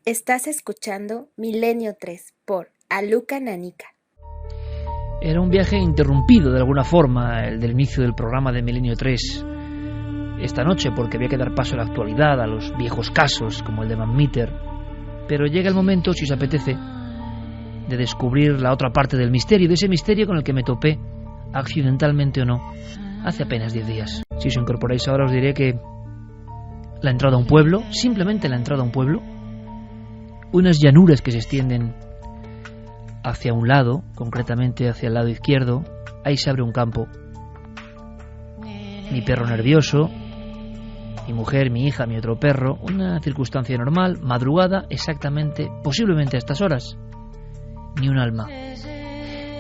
Estás escuchando Milenio 3 por Aluka Nanica. Era un viaje interrumpido de alguna forma, el del inicio del programa de Milenio 3 esta noche, porque había que dar paso a la actualidad, a los viejos casos como el de Van Meter. Pero llega el momento, si os apetece, de descubrir la otra parte del misterio, de ese misterio con el que me topé, accidentalmente o no, hace apenas 10 días. Si os incorporáis ahora os diré que la entrada a un pueblo, simplemente la entrada a un pueblo, unas llanuras que se extienden hacia un lado, concretamente hacia el lado izquierdo, ahí se abre un campo. Mi perro nervioso, mi mujer, mi hija, mi otro perro, una circunstancia normal, madrugada, exactamente, posiblemente a estas horas, ni un alma.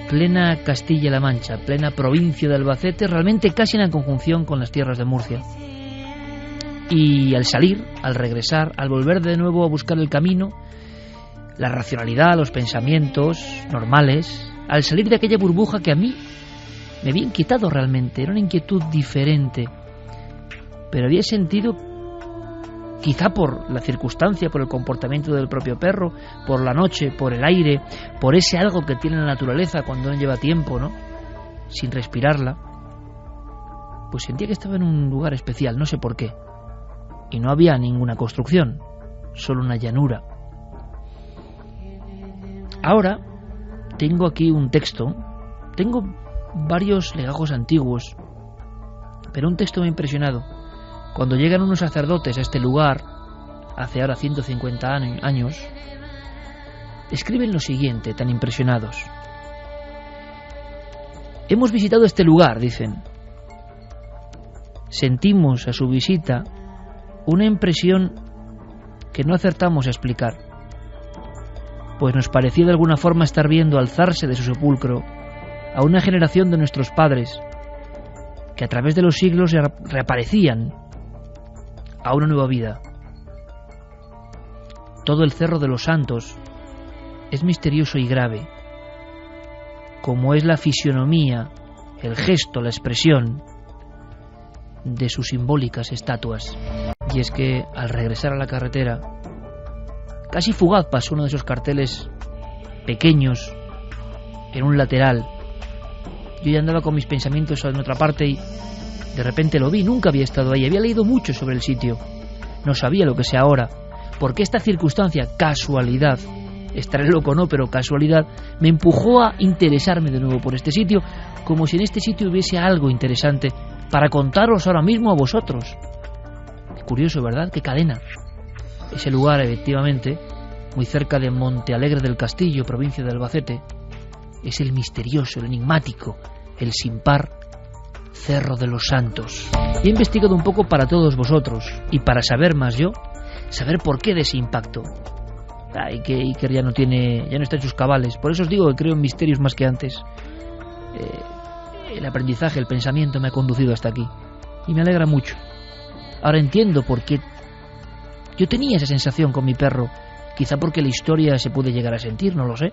Plena Castilla-La Mancha, plena provincia de Albacete, realmente casi en la conjunción con las tierras de Murcia. Y al salir, al regresar, al volver de nuevo a buscar el camino, la racionalidad, los pensamientos normales, al salir de aquella burbuja que a mí me había inquietado realmente, era una inquietud diferente, pero había sentido, quizá por la circunstancia, por el comportamiento del propio perro, por la noche, por el aire, por ese algo que tiene la naturaleza cuando no lleva tiempo, ¿no?, sin respirarla, pues sentía que estaba en un lugar especial, no sé por qué, y no había ninguna construcción, solo una llanura. Ahora tengo aquí un texto, tengo varios legajos antiguos, pero un texto me ha impresionado. Cuando llegan unos sacerdotes a este lugar, hace ahora 150 años, escriben lo siguiente, tan impresionados. Hemos visitado este lugar, dicen. Sentimos a su visita una impresión que no acertamos a explicar, pues nos pareció de alguna forma estar viendo alzarse de su sepulcro a una generación de nuestros padres que a través de los siglos reaparecían a una nueva vida. Todo el Cerro de los Santos es misterioso y grave, como es la fisionomía, el gesto, la expresión de sus simbólicas estatuas. Y es que al regresar a la carretera, casi fugaz pasó uno de esos carteles pequeños en un lateral. Yo ya andaba con mis pensamientos en otra parte y de repente lo vi. Nunca había estado ahí, había leído mucho sobre el sitio, no sabía lo que sé ahora, porque esta circunstancia, casualidad, estaré loco no, pero casualidad, me empujó a interesarme de nuevo por este sitio, como si en este sitio hubiese algo interesante para contaros ahora mismo a vosotros. Curioso, ¿verdad? Qué cadena. Ese lugar, efectivamente, muy cerca de Montealegre del Castillo, provincia de Albacete, es el misterioso, el enigmático, el sin par Cerro de los Santos. He investigado un poco para todos vosotros y para saber más yo, saber por qué de ese impacto. Iker ya no está en sus cabales. Por eso os digo que creo en misterios más que antes. El aprendizaje, el pensamiento me ha conducido hasta aquí y me alegra mucho. Ahora entiendo por qué yo tenía esa sensación con mi perro, quizá porque la historia se puede llegar a sentir, no lo sé.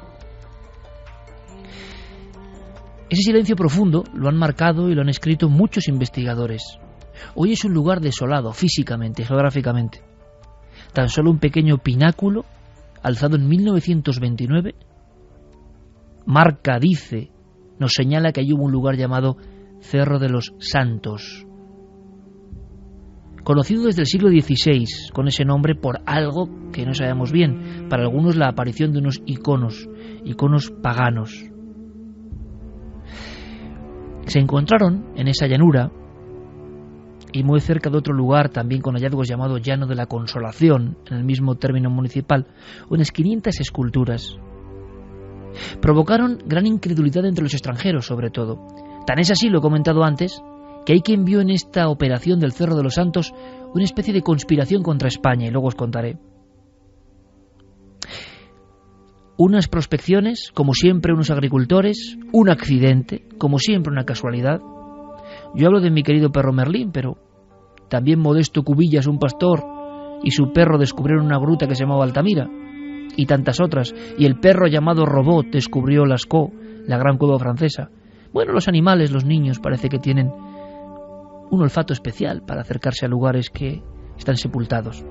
Ese silencio profundo lo han marcado y lo han escrito muchos investigadores. Hoy es un lugar desolado físicamente, geográficamente. Tan solo un pequeño pináculo, alzado en 1929, nos señala que hay un lugar llamado Cerro de los Santos, conocido desde el siglo XVI con ese nombre por algo que no sabemos bien, para algunos la aparición de unos iconos paganos. Se encontraron en esa llanura y muy cerca de otro lugar también con hallazgos llamado Llano de la Consolación, en el mismo término municipal, unas 500 esculturas. Provocaron gran incredulidad entre los extranjeros, sobre todo. Tan es así, lo he comentado antes, que hay quien vio en esta operación del Cerro de los Santos una especie de conspiración contra España, y luego os contaré. Unas prospecciones, como siempre unos agricultores, un accidente, como siempre una casualidad. Yo hablo de mi querido perro Merlín, pero también Modesto Cubillas, un pastor, y su perro descubrieron una gruta que se llamaba Altamira, y tantas otras, y el perro llamado Robot descubrió Lascaux, la gran cueva francesa. Bueno, los animales, los niños, parece que tienen un olfato especial para acercarse a lugares que están sepultados.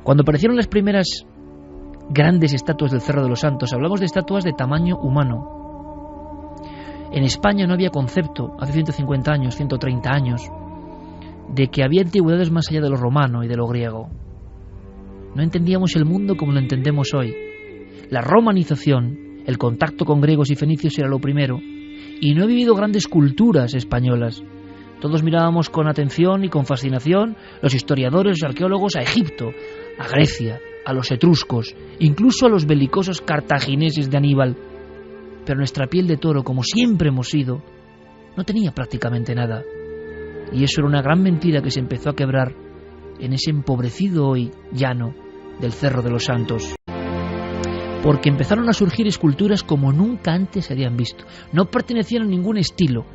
Cuando aparecieron las primeras grandes estatuas del Cerro de los Santos, hablamos de estatuas de tamaño humano. En España no había concepto, hace 150 años, 130 años, de que había antigüedades más allá de lo romano y de lo griego. No entendíamos el mundo como lo entendemos hoy. La romanización, el contacto con griegos y fenicios era lo primero, y no he vivido grandes culturas españolas. Todos mirábamos con atención y con fascinación, los historiadores, los arqueólogos, a Egipto, a Grecia, a los etruscos, incluso a los belicosos cartagineses de Aníbal. Pero nuestra piel de toro, como siempre hemos sido, no tenía prácticamente nada. Y eso era una gran mentira que se empezó a quebrar en ese empobrecido hoy llano del Cerro de los Santos. Porque empezaron a surgir esculturas como nunca antes se habían visto. No pertenecían a ningún estilo.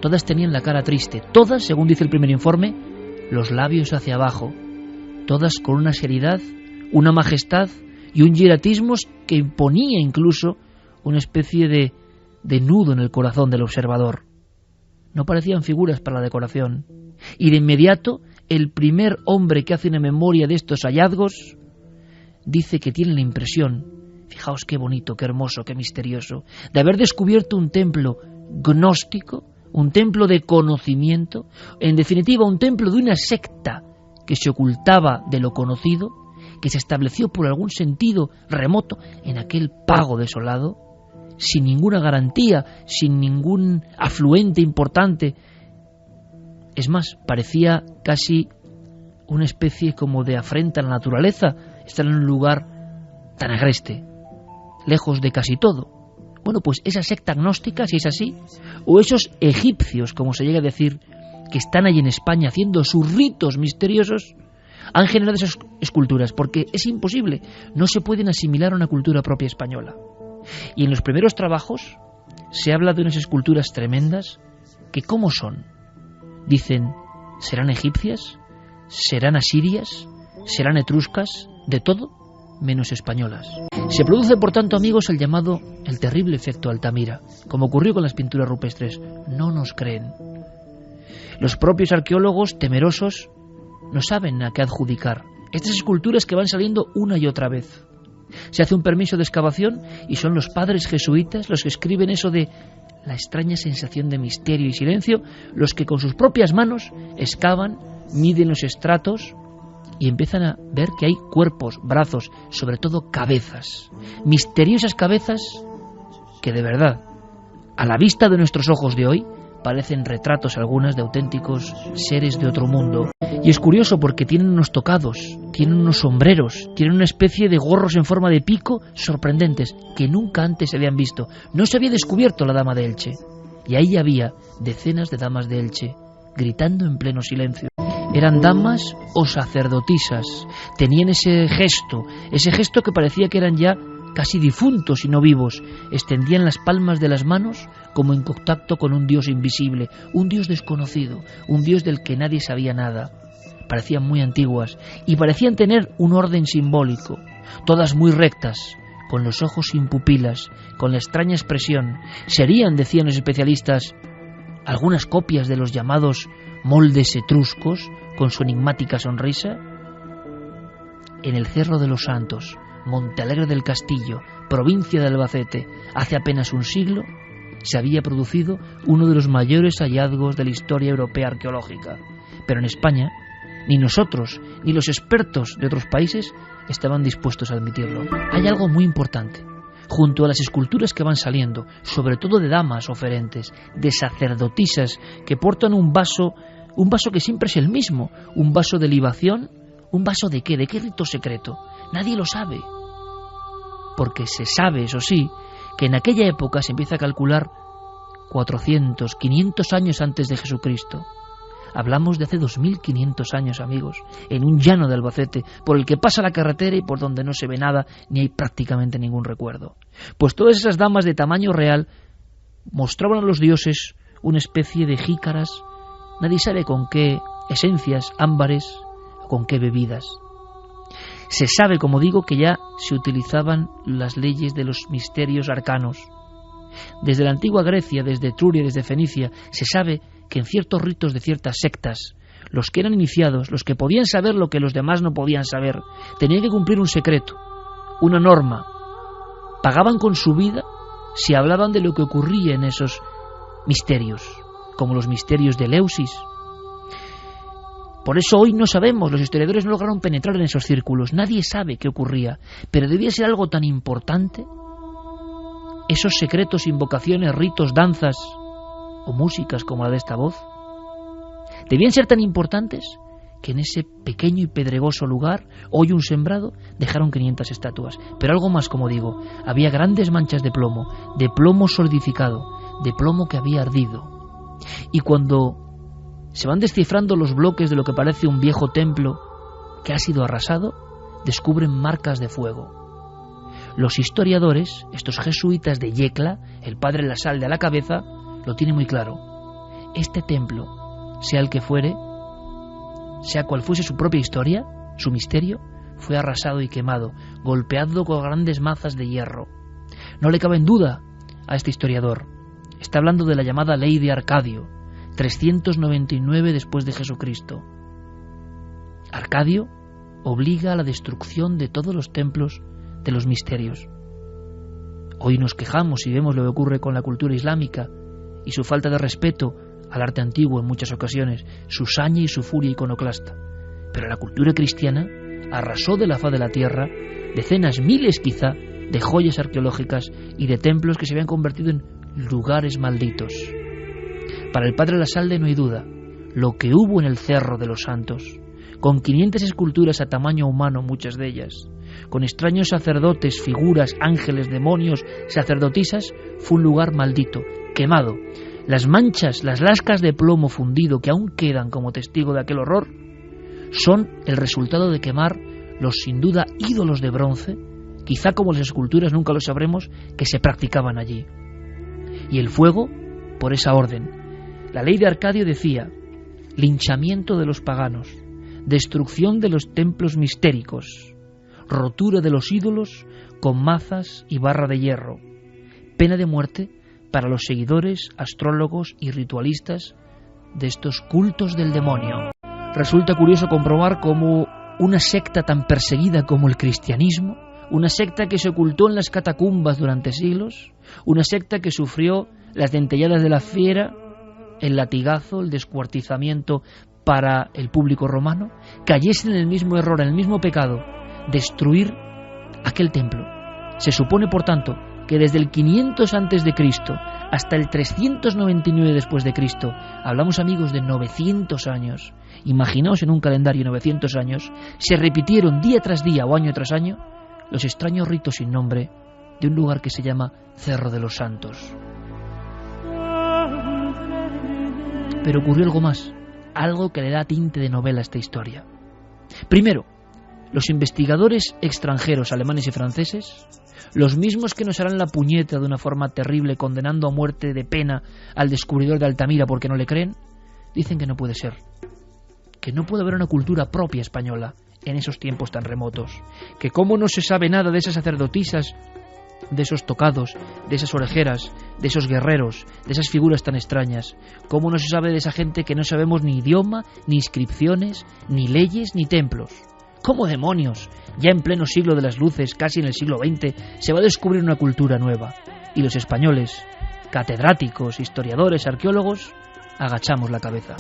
Todas tenían la cara triste. Todas, según dice el primer informe, los labios hacia abajo. Todas con una seriedad, una majestad y un hieratismo que imponía incluso una especie de nudo en el corazón del observador. No parecían figuras para la decoración. Y de inmediato, el primer hombre que hace una memoria de estos hallazgos dice que tiene la impresión, fijaos qué bonito, qué hermoso, qué misterioso, de haber descubierto un templo gnóstico, un templo de conocimiento, en definitiva un templo de una secta que se ocultaba de lo conocido, que se estableció por algún sentido remoto en aquel pago desolado, sin ninguna garantía, sin ningún afluente importante. Es más, parecía casi una especie como de afrenta a la naturaleza, estar en un lugar tan agreste, lejos de casi todo. Bueno, pues esa secta gnóstica, si es así, o esos egipcios, como se llega a decir, que están ahí en España haciendo sus ritos misteriosos, han generado esas esculturas, porque es imposible, no se pueden asimilar a una cultura propia española. Y en los primeros trabajos se habla de unas esculturas tremendas que ¿cómo son? Dicen, ¿serán egipcias? ¿Serán asirias? ¿Serán etruscas? De todo menos españolas. Se produce, por tanto, amigos, el terrible efecto Altamira, como ocurrió con las pinturas rupestres. No nos creen. Los propios arqueólogos, temerosos, no saben a qué adjudicar estas esculturas que van saliendo una y otra vez. Se hace un permiso de excavación y son los padres jesuitas los que escriben eso de la extraña sensación de misterio y silencio, los que con sus propias manos excavan, miden los estratos y empiezan a ver que hay cuerpos, brazos, sobre todo cabezas, misteriosas cabezas que de verdad, a la vista de nuestros ojos de hoy, parecen retratos algunas de auténticos seres de otro mundo. Y es curioso porque tienen unos tocados, tienen unos sombreros, tienen una especie de gorros en forma de pico sorprendentes que nunca antes se habían visto. No se había descubierto la dama de Elche. Y ahí había decenas de damas de Elche, gritando en pleno silencio. Eran damas o sacerdotisas. Tenían ese gesto que parecía que eran ya casi difuntos y no vivos. Extendían las palmas de las manos como en contacto con un Dios invisible, un Dios desconocido, un Dios del que nadie sabía nada. Parecían muy antiguas y parecían tener un orden simbólico, todas muy rectas, con los ojos sin pupilas, con la extraña expresión. Serían, decían los especialistas, algunas copias de los llamados moldes etruscos, con su enigmática sonrisa. En el Cerro de los Santos, Montealegre del Castillo, provincia de Albacete, hace apenas un siglo, se había producido uno de los mayores hallazgos de la historia europea arqueológica. Pero en España, ni nosotros, ni los expertos de otros países estaban dispuestos a admitirlo. Hay algo muy importante. Junto a las esculturas que van saliendo, sobre todo de damas oferentes, de sacerdotisas que portan un vaso que siempre es el mismo, un vaso de libación, ¿un vaso de qué? ¿De qué rito secreto? Nadie lo sabe. Porque se sabe, eso sí, que en aquella época se empieza a calcular 400, 500 años antes de Jesucristo. Hablamos de hace 2500 años, amigos, en un llano de Albacete, por el que pasa la carretera y por donde no se ve nada, ni hay prácticamente ningún recuerdo. Pues todas esas damas de tamaño real mostraban a los dioses una especie de jícaras, nadie sabe con qué esencias, ámbares, con qué bebidas. Se sabe, como digo, que ya se utilizaban las leyes de los misterios arcanos. Desde la antigua Grecia, desde Etruria, desde Fenicia, se sabe que en ciertos ritos de ciertas sectas, los que eran iniciados, los que podían saber lo que los demás no podían saber, tenían que cumplir un secreto, una norma. Pagaban con su vida si hablaban de lo que ocurría en esos misterios, como los misterios de Eleusis. Por eso hoy no sabemos, los historiadores no lograron penetrar en esos círculos, nadie sabe qué ocurría, pero debía ser algo tan importante, esos secretos, invocaciones, ritos, danzas o músicas como la de esta voz, debían ser tan importantes que en ese pequeño y pedregoso lugar, hoy un sembrado, dejaron 500 estatuas. Pero algo más, como digo, había grandes manchas de plomo solidificado, de plomo que había ardido. Y cuando se van descifrando los bloques de lo que parece un viejo templo que ha sido arrasado, descubren marcas de fuego. Los historiadores, estos jesuitas de Yecla, el padre La Salde a la cabeza, lo tiene muy claro. Este templo, sea el que fuere, sea cual fuese su propia historia, su misterio, fue arrasado y quemado, golpeado con grandes mazas de hierro. No le cabe en duda a este historiador. Está hablando de la llamada Ley de Arcadio, 399 después de Jesucristo. Arcadio obliga a la destrucción de todos los templos de los misterios. Hoy nos quejamos y vemos lo que ocurre con la cultura islámica y su falta de respeto al arte antiguo en muchas ocasiones, su saña y su furia iconoclasta. Pero la cultura cristiana arrasó de la faz de la tierra decenas, miles quizá, de joyas arqueológicas y de templos que se habían convertido en lugares malditos. Para el padre La Salde no hay duda, lo que hubo en el Cerro de los Santos, con 500 esculturas a tamaño humano, muchas de ellas, con extraños sacerdotes, figuras, ángeles, demonios, sacerdotisas, fue un lugar maldito, quemado. Las manchas, las lascas de plomo fundido que aún quedan como testigo de aquel horror, son el resultado de quemar los sin duda ídolos de bronce, quizá como las esculturas, nunca lo sabremos, que se practicaban allí. Y el fuego, por esa orden. La ley de Arcadio decía: linchamiento de los paganos, destrucción de los templos mistéricos, rotura de los ídolos con mazas y barra de hierro, pena de muerte para los seguidores, astrólogos y ritualistas de estos cultos del demonio. Resulta curioso comprobar cómo una secta tan perseguida como el cristianismo, una secta que se ocultó en las catacumbas durante siglos, una secta que sufrió las dentelladas de la fiera, el latigazo, el descuartizamiento para el público romano, cayese en el mismo error, en el mismo pecado, destruir aquel templo. Se supone, por tanto, que desde el 500 a.C. hasta el 399 después de Cristo, hablamos, amigos, de 900 años, imaginaos en un calendario 900 años, se repitieron día tras día o año tras año los extraños ritos sin nombre de un lugar que se llama Cerro de los Santos. Pero ocurrió algo más, algo que le da tinte de novela a esta historia. Primero, los investigadores extranjeros, alemanes y franceses, los mismos que nos harán la puñeta de una forma terrible condenando a muerte de pena al descubridor de Altamira porque no le creen, dicen que no puede ser, que no puede haber una cultura propia española en esos tiempos tan remotos, que cómo no se sabe nada de esas sacerdotisas, de esos tocados, de esas orejeras, de esos guerreros, de esas figuras tan extrañas, cómo no se sabe de esa gente que no sabemos ni idioma, ni inscripciones, ni leyes, ni templos. ¿Cómo demonios, ya en pleno siglo de las luces, casi en el siglo XX, se va a descubrir una cultura nueva? Y los españoles, catedráticos, historiadores, arqueólogos, agachamos la cabeza.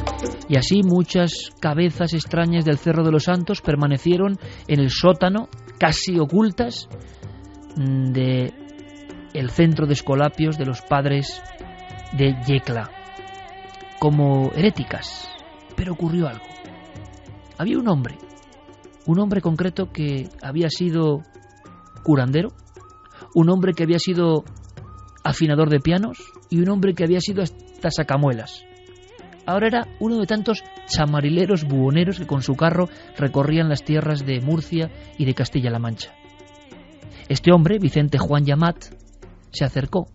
Y así muchas cabezas extrañas del Cerro de los Santos permanecieron en el sótano, casi ocultas, de el centro de escolapios de los padres de Yecla, como heréticas. Pero ocurrió algo. Había un hombre concreto que había sido curandero, un hombre que había sido afinador de pianos y un hombre que había sido hasta sacamuelas. Ahora era uno de tantos chamarileros buhoneros que con su carro recorrían las tierras de Murcia y de Castilla-La Mancha. Este hombre, Vicente Juan Llamat, se acercó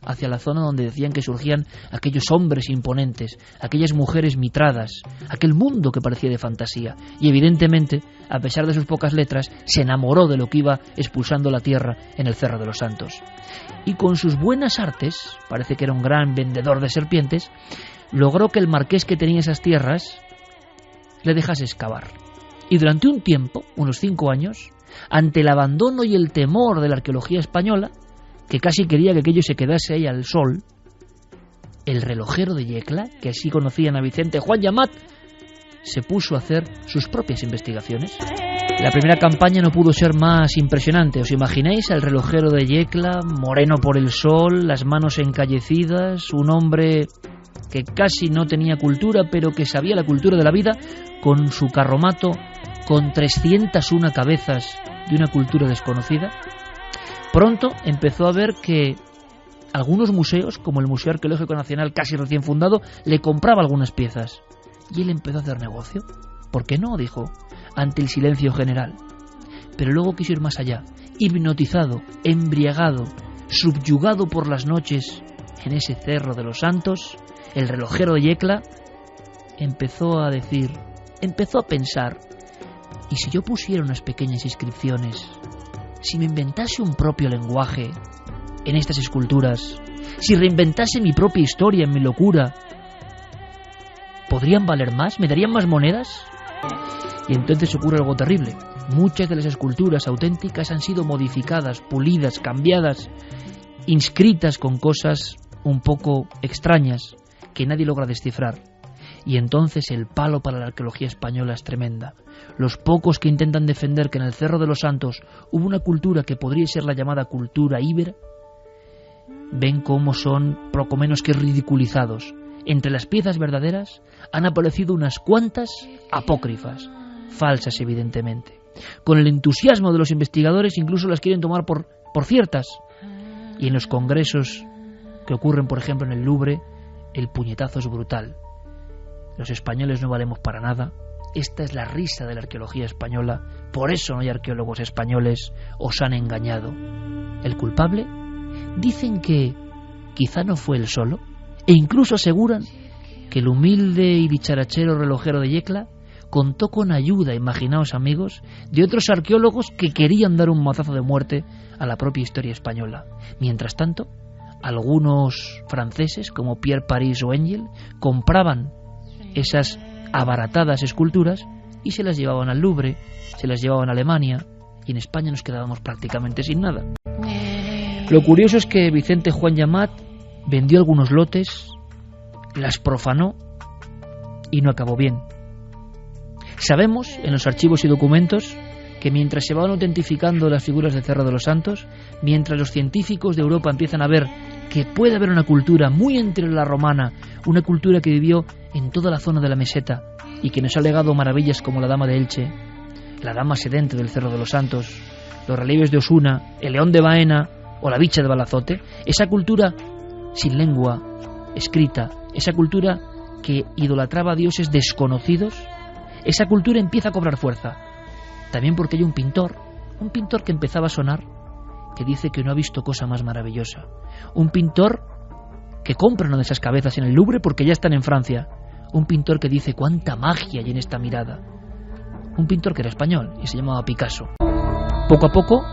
hacia la zona donde decían que surgían aquellos hombres imponentes, aquellas mujeres mitradas, aquel mundo que parecía de fantasía, y evidentemente, a pesar de sus pocas letras, se enamoró de lo que iba expulsando la tierra en el Cerro de los Santos. Y con sus buenas artes, parece que era un gran vendedor de serpientes, logró que el marqués que tenía esas tierras le dejase excavar. Y durante un tiempo, unos 5 años, ante el abandono y el temor de la arqueología española, que casi quería que aquello se quedase ahí al sol, el relojero de Yecla, que así conocían a Vicente Juan Yamat, se puso a hacer sus propias investigaciones. La primera campaña no pudo ser más impresionante. ¿Os imagináis al relojero de Yecla, moreno por el sol, las manos encallecidas, un hombre que casi no tenía cultura, pero que sabía la cultura de la vida, con su carromato, con 301 cabezas de una cultura desconocida? Pronto empezó a ver que algunos museos, como el Museo Arqueológico Nacional, casi recién fundado, le compraba algunas piezas. Y él empezó a hacer negocio. ¿Por qué no?, dijo, ante el silencio general. Pero luego quiso ir más allá. Hipnotizado, embriagado, subyugado por las noches en ese Cerro de los Santos, el relojero de Yecla empezó a decir, empezó a pensar, ¿y si yo pusiera unas pequeñas inscripciones? Si me inventase un propio lenguaje en estas esculturas, si reinventase mi propia historia en mi locura, ¿podrían valer más? ¿Me darían más monedas? Y entonces ocurre algo terrible. Muchas de las esculturas auténticas han sido modificadas, pulidas, cambiadas, inscritas con cosas un poco extrañas que nadie logra descifrar. Y entonces el palo para la arqueología española es tremenda. Los pocos que intentan defender que en el Cerro de los Santos hubo una cultura que podría ser la llamada cultura íbera, ven cómo son poco menos que ridiculizados. Entre las piezas verdaderas han aparecido unas cuantas apócrifas, falsas evidentemente. Con el entusiasmo de los investigadores incluso las quieren tomar por ciertas. Y en los congresos que ocurren, por ejemplo, en el Louvre, el puñetazo es brutal. Los españoles no valemos para nada. Esta es la risa de la arqueología española. Por eso no hay arqueólogos españoles. Os han engañado. ¿El culpable? Dicen que quizá no fue él solo. E incluso aseguran que el humilde y dicharachero relojero de Yecla contó con ayuda, imaginaos amigos, de otros arqueólogos que querían dar un mazazo de muerte a la propia historia española. Mientras tanto, algunos franceses como Pierre Paris o Engel compraban esas abaratadas esculturas y se las llevaban al Louvre, se las llevaban a Alemania, y en España nos quedábamos prácticamente sin nada. Lo curioso es que Vicente Juan Yamat vendió algunos lotes, las profanó y no acabó bien. Sabemos en los archivos y documentos que mientras se van autentificando las figuras del Cerro de los Santos, mientras los científicos de Europa empiezan a ver que puede haber una cultura muy entre la romana, una cultura que vivió en toda la zona de la meseta y que nos ha legado maravillas como la Dama de Elche, la Dama Sedente del Cerro de los Santos, los relieves de Osuna, el León de Baena o la Bicha de Balazote, esa cultura sin lengua escrita, esa cultura que idolatraba a dioses desconocidos, esa cultura empieza a cobrar fuerza. También porque hay un pintor que empezaba a sonar, que dice que no ha visto cosa más maravillosa. Un pintor que compra una de esas cabezas en el Louvre porque ya están en Francia. Un pintor que dice cuánta magia hay en esta mirada. Un pintor que era español y se llamaba Picasso. Poco a poco,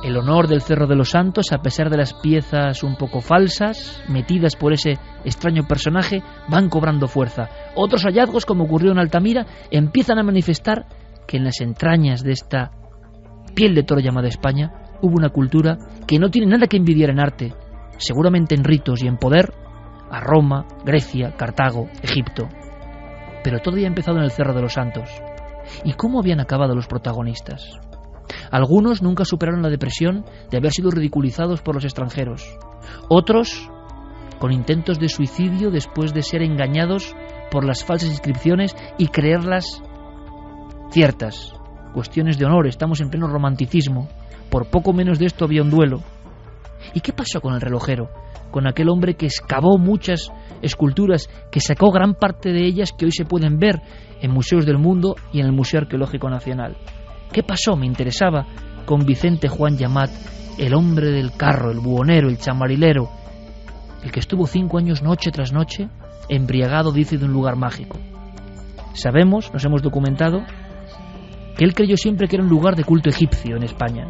el honor del Cerro de los Santos, a pesar de las piezas un poco falsas, metidas por ese extraño personaje, van cobrando fuerza. Otros hallazgos, como ocurrió en Altamira, empiezan a manifestar que en las entrañas de esta piel de toro llamada España hubo una cultura que no tiene nada que envidiar en arte, seguramente en ritos y en poder, a Roma, Grecia, Cartago, Egipto. Pero todo había empezado en el Cerro de los Santos. ¿Y cómo habían acabado los protagonistas? Algunos nunca superaron la depresión de haber sido ridiculizados por los extranjeros. Otros, con intentos de suicidio después de ser engañados por las falsas inscripciones y creerlas ciertas. Cuestiones de honor, estamos en pleno romanticismo. Por poco menos de esto había un duelo. ¿Y qué pasó con el relojero? Con aquel hombre que excavó muchas esculturas, que sacó gran parte de ellas que hoy se pueden ver en museos del mundo y en el Museo Arqueológico Nacional. ¿Qué pasó? Me interesaba con Vicente Juan Yamat, el hombre del carro, el buhonero, el chamarilero, el que estuvo 5 años noche tras noche embriagado, dice, de un lugar mágico. Sabemos, nos hemos documentado, que él creyó siempre que era un lugar de culto egipcio en España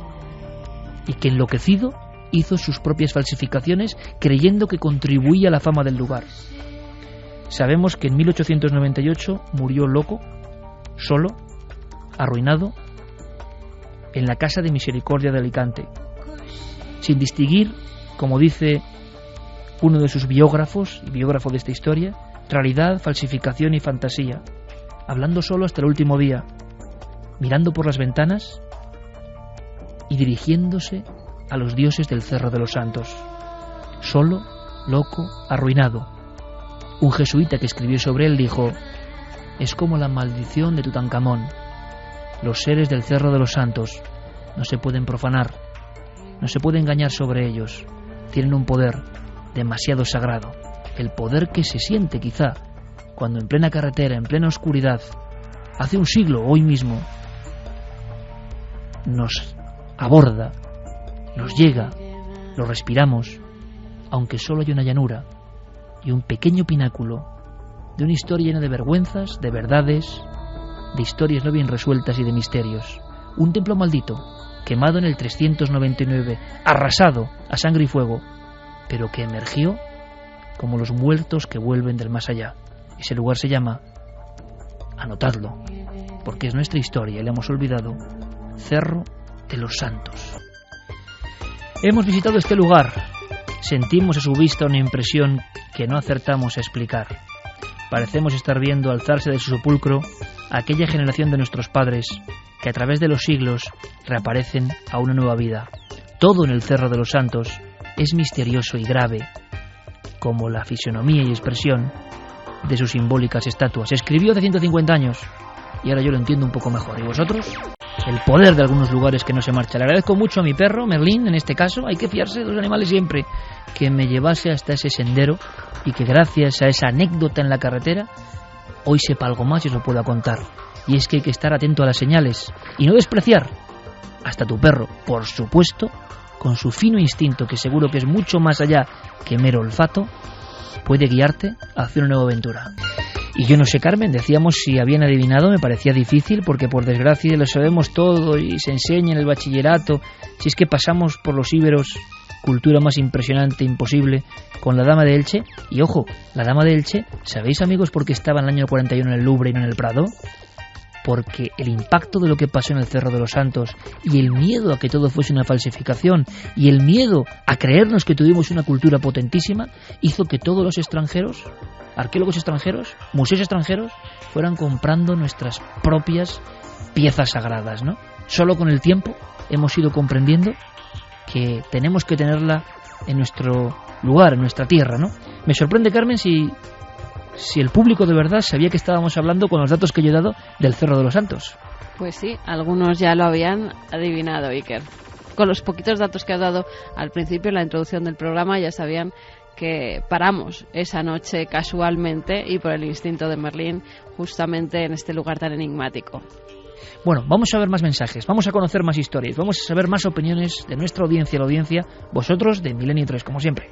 y que enloquecido hizo sus propias falsificaciones creyendo que contribuía a la fama del lugar. Sabemos que en 1898 murió loco, solo, arruinado, en la Casa de Misericordia de Alicante, sin distinguir, como dice uno de sus biógrafos y biógrafo de esta historia, realidad, falsificación y fantasía, hablando solo hasta el último día, mirando por las ventanas y dirigiéndose a los dioses del Cerro de los Santos, solo, loco, arruinado. Un jesuita que escribió sobre él dijo: es como la maldición de Tutankamón. Los seres del Cerro de los Santos no se pueden profanar, no se puede engañar sobre ellos. Tienen un poder demasiado sagrado, el poder que se siente quizá cuando en plena carretera, en plena oscuridad, hace un siglo, hoy mismo, nos aborda, nos llega, lo respiramos, aunque solo hay una llanura y un pequeño pináculo de una historia llena de vergüenzas, de verdades, de historias no bien resueltas y de misterios. Un templo maldito, quemado en el 399, arrasado a sangre y fuego, pero que emergió como los muertos que vuelven del más allá. Ese lugar se llama, anotadlo, porque es nuestra historia y la hemos olvidado, Cerro de los Santos. Hemos visitado este lugar, sentimos a su vista una impresión que no acertamos a explicar. Parecemos estar viendo alzarse de su sepulcro a aquella generación de nuestros padres que a través de los siglos reaparecen a una nueva vida. Todo en el Cerro de los Santos es misterioso y grave, como la fisonomía y expresión de sus simbólicas estatuas. Escribió hace 150 años y ahora yo lo entiendo un poco mejor. ¿Y vosotros? El poder de algunos lugares que no se marcha. Le agradezco mucho a mi perro, Merlín, en este caso. Hay que fiarse de los animales siempre. Que me llevase hasta ese sendero y que gracias a esa anécdota en la carretera hoy sepa algo más y os lo pueda contar. Y es que hay que estar atento a las señales y no despreciar hasta tu perro, por supuesto, con su fino instinto, que seguro que es mucho más allá que mero olfato, puede guiarte hacia una nueva aventura. Y yo no sé, Carmen, decíamos si habían adivinado, me parecía difícil porque por desgracia lo sabemos todo y se enseña en el bachillerato. Si es que pasamos por los íberos, cultura más impresionante imposible, con la Dama de Elche. Y ojo, la Dama de Elche, ¿sabéis, amigos, por qué estaba en el año 41 en el Louvre y no en el Prado? Porque el impacto de lo que pasó en el Cerro de los Santos y el miedo a que todo fuese una falsificación y el miedo a creernos que tuvimos una cultura potentísima hizo que todos los extranjeros, arqueólogos extranjeros, museos extranjeros, fueran comprando nuestras propias piezas sagradas, ¿no? Solo con el tiempo hemos ido comprendiendo que tenemos que tenerla en nuestro lugar, en nuestra tierra, ¿no? Me sorprende, Carmen, si el público de verdad sabía que estábamos hablando con los datos que yo he dado del Cerro de los Santos. Pues sí, algunos ya lo habían adivinado, Iker. Con los poquitos datos que has dado al principio, en la introducción del programa, ya sabían que paramos esa noche casualmente y por el instinto de Merlín justamente en este lugar tan enigmático. Bueno, vamos a ver más mensajes, vamos a conocer más historias, vamos a saber más opiniones de nuestra audiencia, la audiencia, vosotros de Milenio 3, como siempre.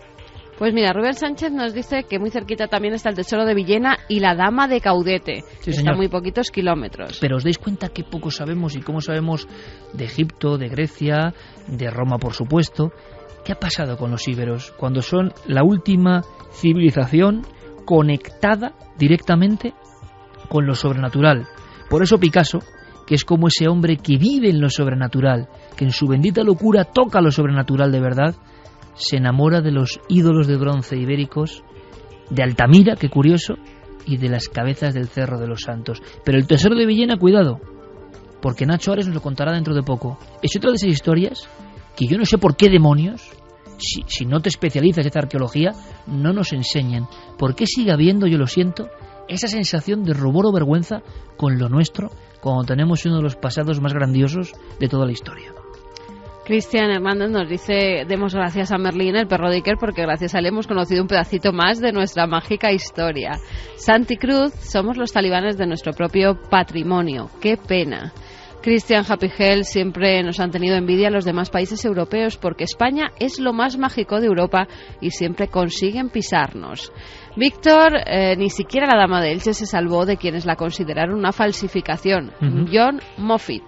Pues mira, Rubén Sánchez nos dice que muy cerquita también está el Tesoro de Villena y la Dama de Caudete. Sí, está a muy poquitos kilómetros. Pero os dais cuenta que poco sabemos y cómo sabemos de Egipto, de Grecia, de Roma, por supuesto. ¿Qué ha pasado con los íberos cuando son la última civilización conectada directamente con lo sobrenatural? Por eso Picasso, que es como ese hombre que vive en lo sobrenatural, que en su bendita locura toca lo sobrenatural de verdad, se enamora de los ídolos de bronce ibéricos, de Altamira, qué curioso, y de las cabezas del Cerro de los Santos. Pero el Tesoro de Villena, cuidado, porque Nacho Ares nos lo contará dentro de poco. Es otra de esas historias que yo no sé por qué demonios, si no te especializas en esta arqueología, no nos enseñan. ¿Por qué sigue habiendo, yo lo siento, esa sensación de rubor o vergüenza con lo nuestro cuando tenemos uno de los pasados más grandiosos de toda la historia? Cristian Hernández nos dice: demos gracias a Merlín, el perro de Iker, porque gracias a él hemos conocido un pedacito más de nuestra mágica historia. Santi Cruz: somos los talibanes de nuestro propio patrimonio. ¡Qué pena! Cristian Happy Hell: siempre nos han tenido envidia los demás países europeos porque España es lo más mágico de Europa y siempre consiguen pisarnos. Víctor: ni siquiera la Dama de Elche se salvó de quienes la consideraron una falsificación. John Moffitt: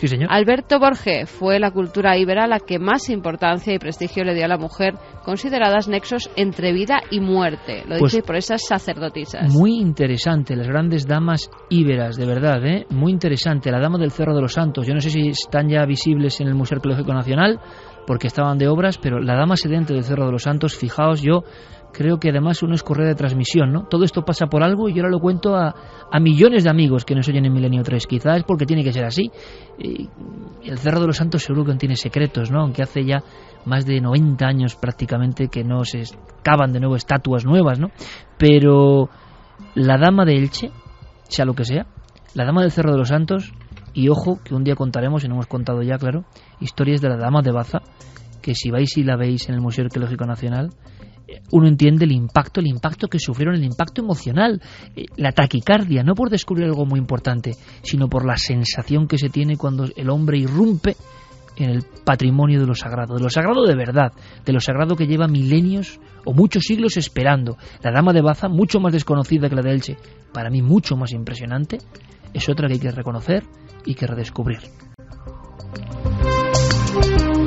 Sí, señor. Alberto Borge: fue la cultura íbera la que más importancia y prestigio le dio a la mujer, consideradas nexos entre vida y muerte. Lo Pues dice por esas sacerdotisas. Muy interesante, las grandes damas íberas, de verdad, ¿eh? Muy interesante. La dama del Cerro de los Santos, yo no sé si están ya visibles en el Museo Arqueológico Nacional, porque estaban de obras, pero la dama sedente del Cerro de los Santos, fijaos, yo creo que además uno es correa de transmisión, ¿no? Todo esto pasa por algo y yo ahora lo cuento a millones de amigos que nos oyen en Milenio 3. Quizás es porque tiene que ser así. Y el Cerro de los Santos seguro que contiene secretos, ¿no? Aunque hace ya más de 90 años prácticamente que no se cavan de nuevo estatuas nuevas, ¿no? Pero la dama de Elche, sea lo que sea, la dama del Cerro de los Santos, y ojo, que un día contaremos, y no hemos contado ya, claro, historias de la dama de Baza, que si vais y la veis en el Museo Arqueológico Nacional, uno entiende el impacto que sufrieron, el impacto emocional, la taquicardia, no por descubrir algo muy importante, sino por la sensación que se tiene cuando el hombre irrumpe en el patrimonio de lo sagrado de verdad, de lo sagrado que lleva milenios o muchos siglos esperando. La dama de Baza, mucho más desconocida que la de Elche, para mí mucho más impresionante, es otra que hay que reconocer y que redescubrir.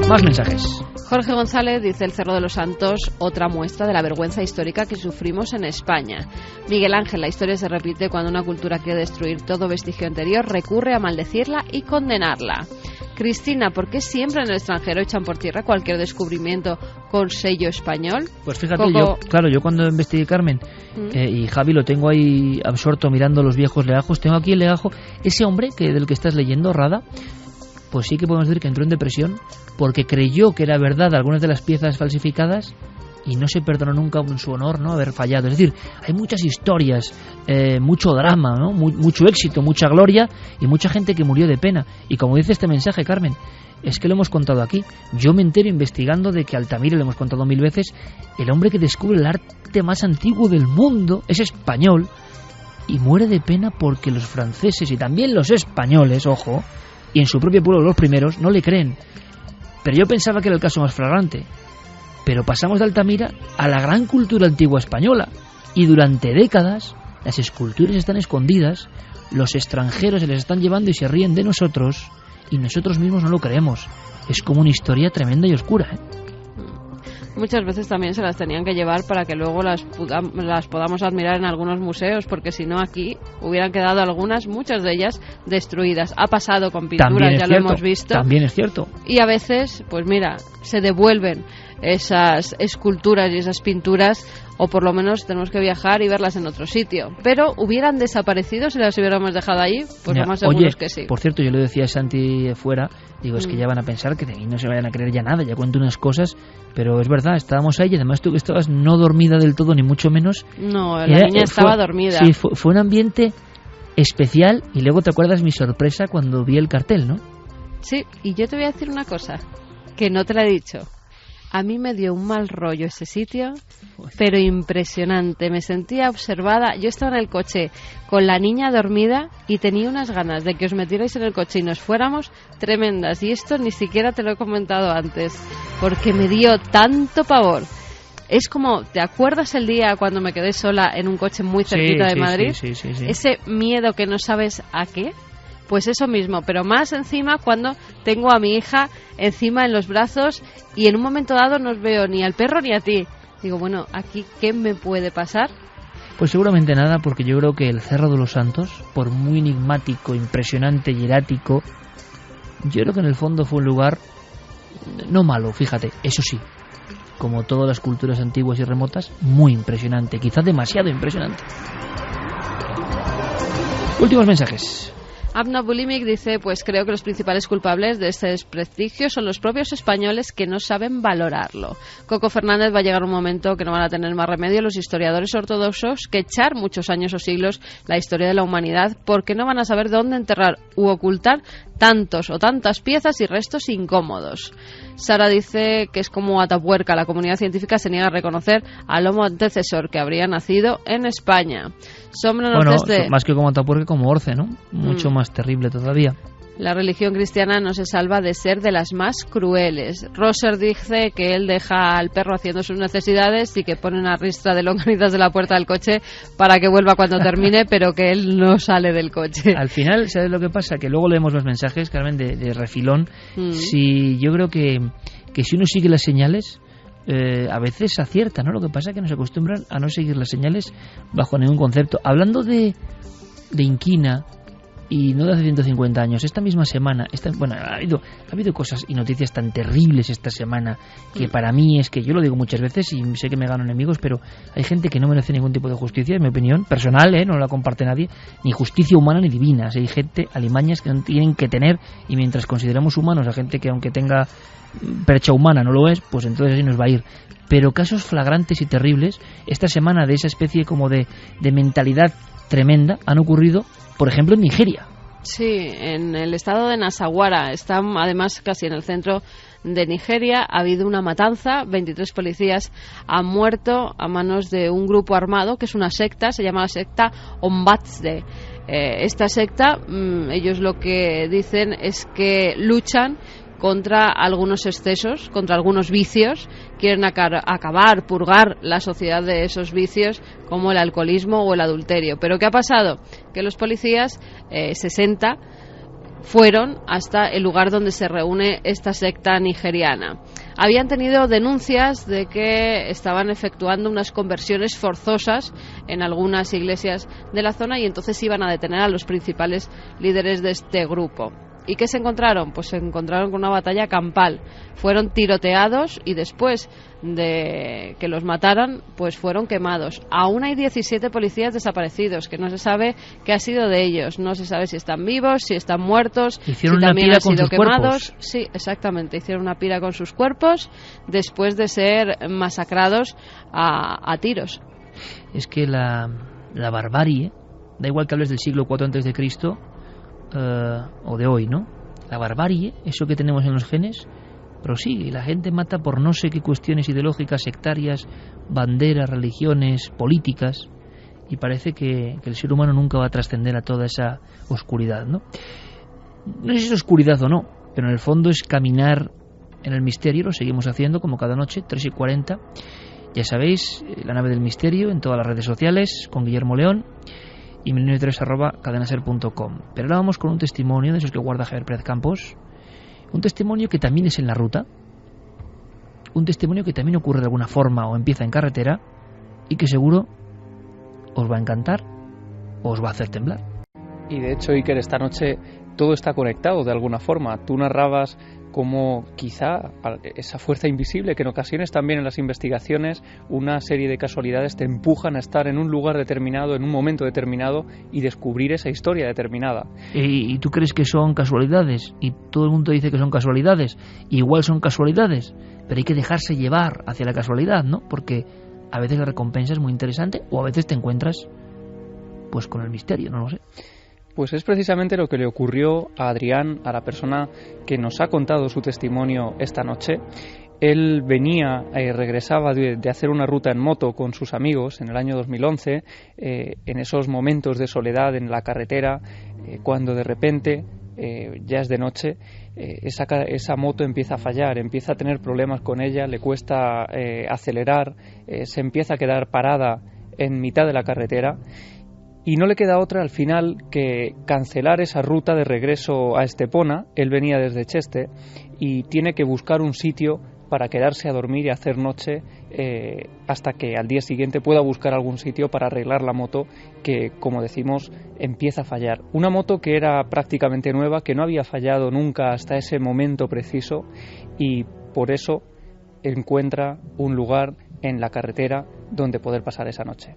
Más mensajes. Jorge González dice: el Cerro de los Santos, otra muestra de la vergüenza histórica que sufrimos en España. Miguel Ángel: la historia se repite cuando una cultura quiere destruir todo vestigio anterior, recurre a maldecirla y condenarla. Cristina: ¿por qué siempre en el extranjero echan por tierra cualquier descubrimiento con sello español? Pues fíjate, yo cuando investigué, Carmen, y Javi lo tengo ahí absorto mirando los viejos legajos, tengo aquí el legajo, ese hombre del que estás leyendo, Rada, pues sí que podemos decir que entró en depresión porque creyó que era verdad algunas de las piezas falsificadas y no se perdonó nunca en su honor, ¿no?, haber fallado. Es decir, hay muchas historias, mucho drama, ¿no?, mucho éxito, mucha gloria y mucha gente que murió de pena. Y como dice este mensaje, Carmen, es que lo hemos contado aquí. Yo me entero investigando de que Altamira, lo hemos contado 1000 veces, el hombre que descubre el arte más antiguo del mundo es español y muere de pena porque los franceses y también los españoles, ojo, y en su propio pueblo los primeros, no le creen. Pero yo pensaba que era el caso más flagrante. Pero pasamos de Altamira a la gran cultura antigua española y durante décadas las esculturas están escondidas, los extranjeros se les están llevando y se ríen de nosotros y nosotros mismos no lo creemos. Es como una historia tremenda y oscura, ¿eh? Muchas veces también se las tenían que llevar para que luego las podamos admirar en algunos museos, porque si no aquí hubieran quedado muchas de ellas destruidas. Ha pasado con pinturas, ya lo hemos visto. También es cierto. Y a veces, pues mira, se devuelven esas esculturas y esas pinturas, o por lo menos tenemos que viajar y verlas en otro sitio. Pero hubieran desaparecido si las hubiéramos dejado allí, pues lo más seguro es que sí. Por cierto, yo le decía a Santi fuera, digo, es que ya van a pensar que de mí no se vayan a creer ya nada, ya cuento unas cosas, pero es verdad, estábamos ahí y además tú que estabas no dormida del todo, ni mucho menos. No, la niña estaba dormida. Sí, fue un ambiente especial y luego te acuerdas mi sorpresa cuando vi el cartel, ¿no? Sí, y yo te voy a decir una cosa, que no te la he dicho. A mí me dio un mal rollo ese sitio, pero impresionante. Me sentía observada. Yo estaba en el coche con la niña dormida y tenía unas ganas de que os metierais en el coche y nos fuéramos tremendas. Y esto ni siquiera te lo he comentado antes, porque me dio tanto pavor. Es como, ¿te acuerdas el día cuando me quedé sola en un coche muy cerquita de Madrid? Sí. Ese miedo que no sabes a qué. Pues eso mismo, pero más encima cuando tengo a mi hija encima en los brazos y en un momento dado no os veo ni al perro ni a ti. Digo, bueno, ¿aquí qué me puede pasar? Pues seguramente nada, porque yo creo que el Cerro de los Santos, por muy enigmático, impresionante y erático, yo creo que en el fondo fue un lugar no malo, fíjate, eso sí, como todas las culturas antiguas y remotas, muy impresionante, quizás demasiado impresionante. Últimos mensajes. Abna Bulimic dice, pues creo que los principales culpables de este desprestigio son los propios españoles que no saben valorarlo. Coco Fernández: va a llegar un momento que no van a tener más remedio los historiadores ortodoxos que echar muchos años o siglos la historia de la humanidad, porque no van a saber dónde enterrar u ocultar tantos o tantas piezas y restos incómodos. Sara dice que es como Atapuerca, la comunidad científica se niega a reconocer al homo antecesor que habría nacido en España. Bueno, más que como Atapuerca, como Orce, ¿no? Mucho más terrible todavía. La religión cristiana no se salva de ser de las más crueles. Rosser dice que él deja al perro haciendo sus necesidades y que pone una ristra de longanizas de la puerta del coche para que vuelva cuando termine, pero que él no sale del coche. Al final, ¿sabes lo que pasa? Que luego leemos los mensajes, Carmen, de refilón. Si yo creo que si uno sigue las señales, a veces acierta, ¿no? Lo que pasa es que nos acostumbran a no seguir las señales bajo ningún concepto. Hablando de inquina, y no de hace 150 años, esta misma semana, ha habido cosas y noticias tan terribles esta semana que para mí es que, yo lo digo muchas veces y sé que me gano enemigos, pero hay gente que no merece ningún tipo de justicia, en mi opinión personal, no la comparte nadie, ni justicia humana ni divina. Hay gente, alimañas, que no tienen que tener, y mientras consideramos humanos a gente que aunque tenga percha humana no lo es, pues entonces así nos va a ir. Pero casos flagrantes y terribles esta semana de esa especie como de mentalidad tremenda han ocurrido, por ejemplo, en Nigeria. Sí, en el estado de Nasawara, está además casi en el centro de Nigeria. Ha habido una matanza, 23 policías han muerto a manos de un grupo armado que es una secta, se llama la secta Ombatsde. Esta secta, ellos lo que dicen es que luchan contra algunos excesos, contra algunos vicios, quieren acabar, purgar la sociedad de esos vicios como el alcoholismo o el adulterio. ¿Pero qué ha pasado? Que los policías, 60, fueron hasta el lugar donde se reúne esta secta nigeriana. Habían tenido denuncias de que estaban efectuando unas conversiones forzosas en algunas iglesias de la zona y entonces iban a detener a los principales líderes de este grupo. ¿Y qué se encontraron? Pues se encontraron con una batalla campal. Fueron tiroteados y después de que los mataran, pues fueron quemados. Aún hay 17 policías desaparecidos, que no se sabe qué ha sido de ellos. No se sabe si están vivos, si están muertos, hicieron si también han sido quemados. Cuerpos. Sí, exactamente. Hicieron una pira con sus cuerpos después de ser masacrados a tiros. Es que la barbarie, da igual que hables del siglo IV antes de Cristo, o de hoy, ¿no? La barbarie, eso que tenemos en los genes, prosigue. La gente mata por no sé qué cuestiones ideológicas, sectarias, banderas, religiones, políticas, y parece que el ser humano nunca va a trascender a toda esa oscuridad, ¿no? No sé si es oscuridad o no, pero en el fondo es caminar en el misterio. Lo seguimos haciendo como cada noche, 3:40. Ya sabéis, la nave del misterio en todas las redes sociales, con Guillermo León, y milenio3@cadenaser.com. Pero ahora vamos con un testimonio de esos que guarda Javier Pérez Campos, un testimonio que también es en la ruta, un testimonio que también ocurre de alguna forma o empieza en carretera y que seguro os va a encantar o os va a hacer temblar. Y de hecho, Iker, esta noche todo está conectado de alguna forma. Tú narrabas cómo quizá esa fuerza invisible, que en ocasiones también en las investigaciones una serie de casualidades te empujan a estar en un lugar determinado, en un momento determinado y descubrir esa historia determinada. ¿Y tú crees que son casualidades? Y todo el mundo dice que son casualidades. Igual son casualidades, pero hay que dejarse llevar hacia la casualidad, ¿no? Porque a veces la recompensa es muy interesante o a veces te encuentras pues con el misterio, no lo sé. Pues es precisamente lo que le ocurrió a Adrián, a la persona que nos ha contado su testimonio esta noche. Él regresaba de hacer una ruta en moto con sus amigos en el año 2011, en esos momentos de soledad en la carretera, cuando de repente, ya es de noche, esa moto empieza a fallar, empieza a tener problemas con ella, le cuesta acelerar, se empieza a quedar parada en mitad de la carretera. Y no le queda otra al final que cancelar esa ruta de regreso a Estepona. Él venía desde Cheste y tiene que buscar un sitio para quedarse a dormir y hacer noche hasta que al día siguiente pueda buscar algún sitio para arreglar la moto que, como decimos, empieza a fallar. Una moto que era prácticamente nueva, que no había fallado nunca hasta ese momento preciso, y por eso encuentra un lugar en la carretera donde poder pasar esa noche.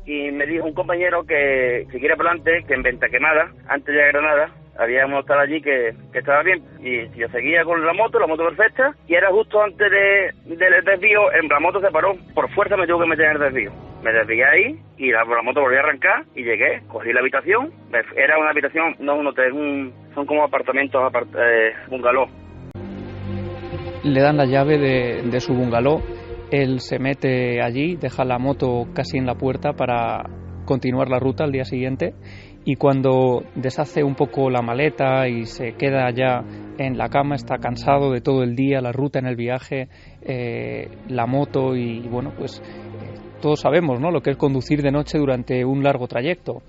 Y me dijo un compañero que si quiere para adelante, que en Ventaquemada, antes de Granada, habíamos estado allí que estaba bien. Y yo seguía con la moto perfecta, y era justo antes del desvío, la moto se paró, por fuerza me tuvo que meter en el desvío. Me desvié ahí y la moto volvió a arrancar y llegué, cogí la habitación. Era una habitación, no un hotel, son como apartamentos, bungalow. Le dan la llave de su bungalow. Él se mete allí, deja la moto casi en la puerta para continuar la ruta al día siguiente, y cuando deshace un poco la maleta y se queda ya en la cama, está cansado de todo el día, la ruta en el viaje, la moto y bueno, pues todos sabemos, ¿no?, lo que es conducir de noche durante un largo trayecto.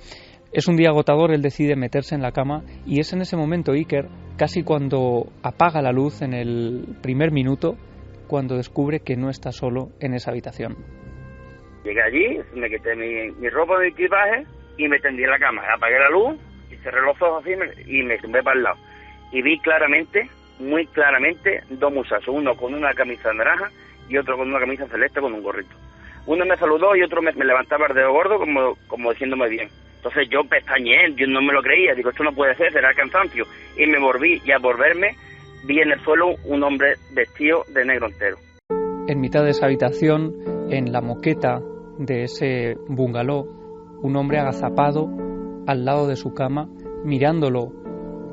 Es un día agotador, él decide meterse en la cama y es en ese momento, Iker, casi cuando apaga la luz en el primer minuto, cuando descubre que no está solo en esa habitación. Llegué allí, me quité mi ropa, mi equipaje y me tendí en la cama. Apagué la luz y cerré los ojos así y me tumbé para el lado. Y vi claramente, muy claramente, dos muchachos, uno con una camisa naranja y otro con una camisa celeste con un gorrito. Uno me saludó y otro me levantaba el dedo gordo como diciéndome bien. Entonces yo pestañeé, yo no me lo creía, digo, esto no puede ser, será cansancio. Y me volví, y al volverme vi en el suelo un hombre vestido de negro entero. En mitad de esa habitación, en la moqueta de ese bungalow, un hombre agazapado al lado de su cama, mirándolo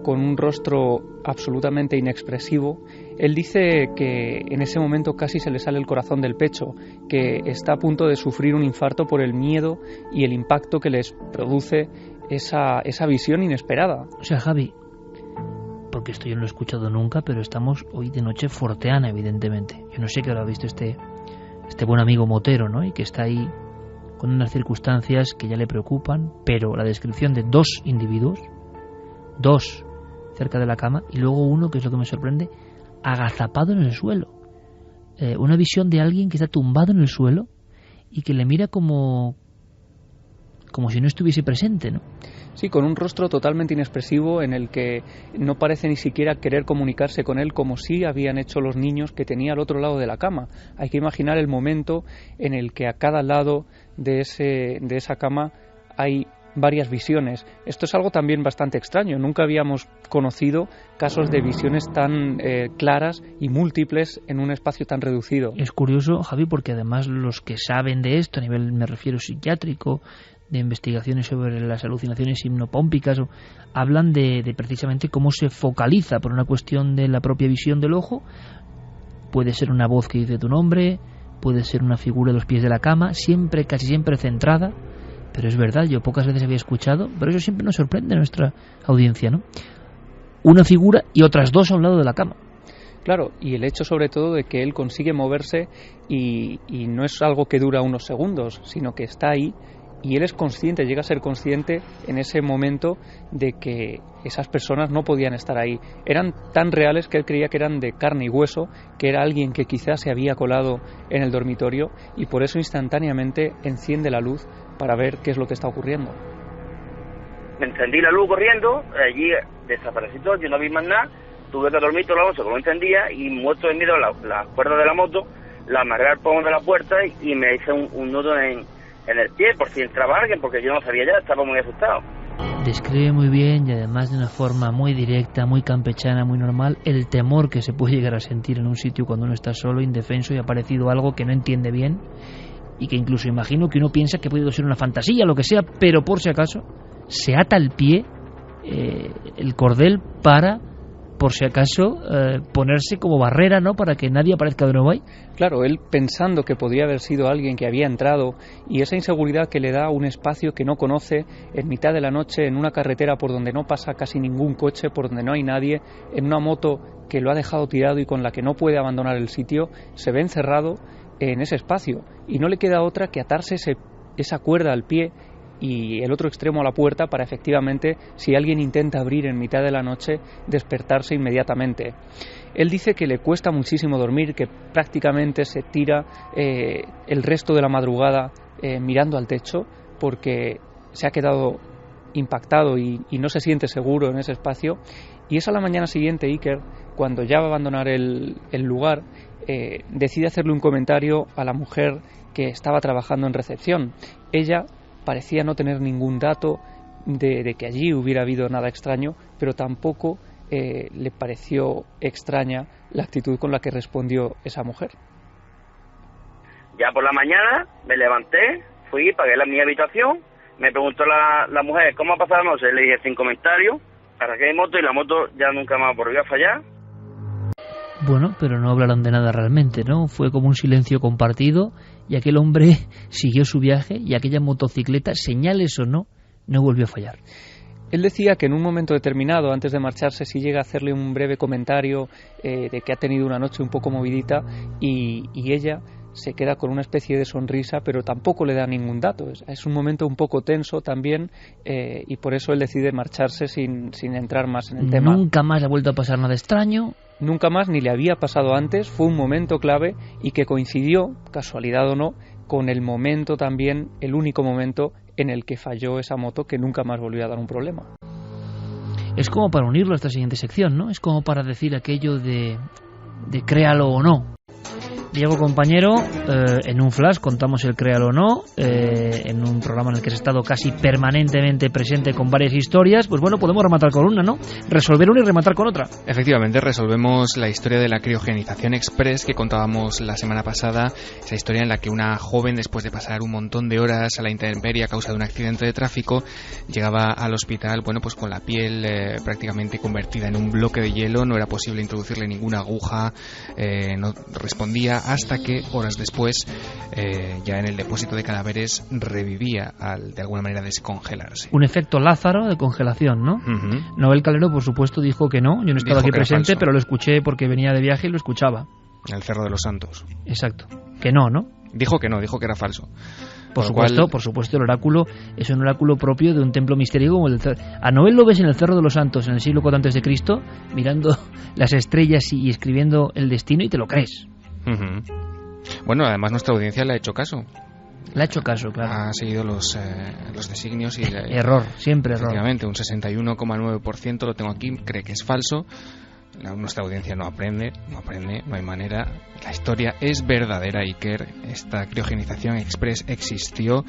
con un rostro absolutamente inexpresivo. Él dice que en ese momento casi se le sale el corazón del pecho, que está a punto de sufrir un infarto por el miedo y el impacto que les produce esa visión inesperada. O sea, Javi, porque esto yo no lo he escuchado nunca, pero estamos hoy de noche forteana, evidentemente. Yo no sé qué habrá visto este buen amigo motero, ¿no?, y que está ahí con unas circunstancias que ya le preocupan, pero la descripción de dos individuos, dos cerca de la cama, y luego uno, que es lo que me sorprende, agazapado en el suelo. Una visión de alguien que está tumbado en el suelo y que le mira como si no estuviese presente, ¿no? Sí, con un rostro totalmente inexpresivo en el que no parece ni siquiera querer comunicarse con él, como sí habían hecho los niños que tenía al otro lado de la cama. Hay que imaginar el momento en el que a cada lado de esa cama hay varias visiones. Esto es algo también bastante extraño. Nunca habíamos conocido casos de visiones tan claras y múltiples en un espacio tan reducido. Es curioso, Javi, porque además los que saben de esto, a nivel, me refiero, psiquiátrico, de investigaciones sobre las alucinaciones hipnopómpicas, hablan de precisamente cómo se focaliza por una cuestión de la propia visión del ojo. Puede ser una voz que dice tu nombre, puede ser una figura de los pies de la cama, siempre, casi siempre centrada. Pero es verdad, yo pocas veces había escuchado, pero eso siempre nos sorprende a nuestra audiencia, ¿no? Una figura y otras dos a un lado de la cama. Claro, y el hecho sobre todo de que él consigue moverse y no es algo que dura unos segundos, sino que está ahí y él es consciente, llega a ser consciente en ese momento de que esas personas no podían estar ahí. Eran tan reales que él creía que eran de carne y hueso, que era alguien que quizás se había colado en el dormitorio y por eso instantáneamente enciende la luz para ver qué es lo que está ocurriendo. Me encendí la luz corriendo, allí desaparecí todo, yo no vi más nada, tuve que dormir toda la noche como no entendía y muerto de miedo la cuerda de la moto, la amarré al pomo de la puerta y me hice un nudo en el pie por si entraba alguien, porque yo no sabía ya, estaba muy asustado. Describe muy bien y además de una forma muy directa, muy campechana, muy normal, el temor que se puede llegar a sentir en un sitio cuando uno está solo, indefenso y ha aparecido algo que no entiende bien y que incluso imagino que uno piensa que puede ser una fantasía, lo que sea, pero por si acaso se ata el pie, el cordel, para por si acaso ponerse como barrera, ¿no?, para que nadie aparezca de nuevo ahí. Claro, él pensando que podía haber sido alguien que había entrado y esa inseguridad que le da un espacio que no conoce en mitad de la noche en una carretera por donde no pasa casi ningún coche, por donde no hay nadie, en una moto que lo ha dejado tirado y con la que no puede abandonar el sitio, se ve encerrado en ese espacio y no le queda otra que atarse esa cuerda al pie y el otro extremo a la puerta para efectivamente, si alguien intenta abrir en mitad de la noche, despertarse inmediatamente. Él dice que le cuesta muchísimo dormir, que prácticamente se tira el resto de la madrugada mirando al techo porque se ha quedado impactado y no se siente seguro en ese espacio. Y es a la mañana siguiente, Iker, cuando ya va a abandonar el lugar, decide hacerle un comentario a la mujer que estaba trabajando en recepción. Ella parecía no tener ningún dato de que allí hubiera habido nada extraño, pero tampoco le pareció extraña la actitud con la que respondió esa mujer. Ya por la mañana me levanté, fui, pagué mi habitación, me preguntó la mujer, ¿cómo ha pasado la noche? Le dije sin comentarios, arranqué mi moto y la moto ya nunca más volvió a fallar. Bueno, pero no hablaron de nada realmente, ¿no? Fue como un silencio compartido y aquel hombre siguió su viaje y aquella motocicleta, señales o no, no volvió a fallar. Él decía que en un momento determinado, antes de marcharse, sí llega a hacerle un breve comentario de que ha tenido una noche un poco movidita y ella se queda con una especie de sonrisa, pero tampoco le da ningún dato. Es un momento un poco tenso también y por eso él decide marcharse sin entrar más en el tema. Nunca más le ha vuelto a pasar nada extraño. Nunca más, ni le había pasado antes. Fue un momento clave y que coincidió, casualidad o no, con el momento también, el único momento en el que falló esa moto, que nunca más volvió a dar un problema. Es como para unirlo a esta siguiente sección, ¿no? Es como para decir aquello de créalo o no. Diego, compañero, en un flash contamos el créalo o no, en un programa en el que has estado casi permanentemente presente con varias historias. Pues bueno, podemos rematar con una, ¿no? Resolver una y rematar con otra. Efectivamente, resolvemos la historia de la criogenización express que contábamos la semana pasada, esa historia en la que una joven, después de pasar un montón de horas a la intemperie a causa de un accidente de tráfico, llegaba al hospital, bueno, pues con la piel prácticamente convertida en un bloque de hielo, no era posible introducirle ninguna aguja, no respondía, hasta que horas después, ya en el depósito de cadáveres, revivía al de alguna manera descongelarse. Un efecto Lázaro de congelación, ¿no? Uh-huh. Noel Calero, por supuesto, dijo que no. Yo no he estado aquí presente, falso, pero lo escuché porque venía de viaje y lo escuchaba. En el Cerro de los Santos. Exacto. Que no, ¿no? Dijo que no, dijo que era falso. Por supuesto, el oráculo es un oráculo propio de un templo misterio como el Cerro. A Noel lo ves en el Cerro de los Santos en el siglo IV a.C., mirando las estrellas y escribiendo el destino, y te lo crees. Uh-huh. Bueno, además nuestra audiencia le ha hecho caso. Le ha hecho caso, claro. Ha seguido los designios y... Error, siempre error. Efectivamente, un 61,9% lo tengo aquí, cree que es falso. Nuestra audiencia no aprende, no hay manera. La historia es verdadera, Iker. Esta criogenización express existió.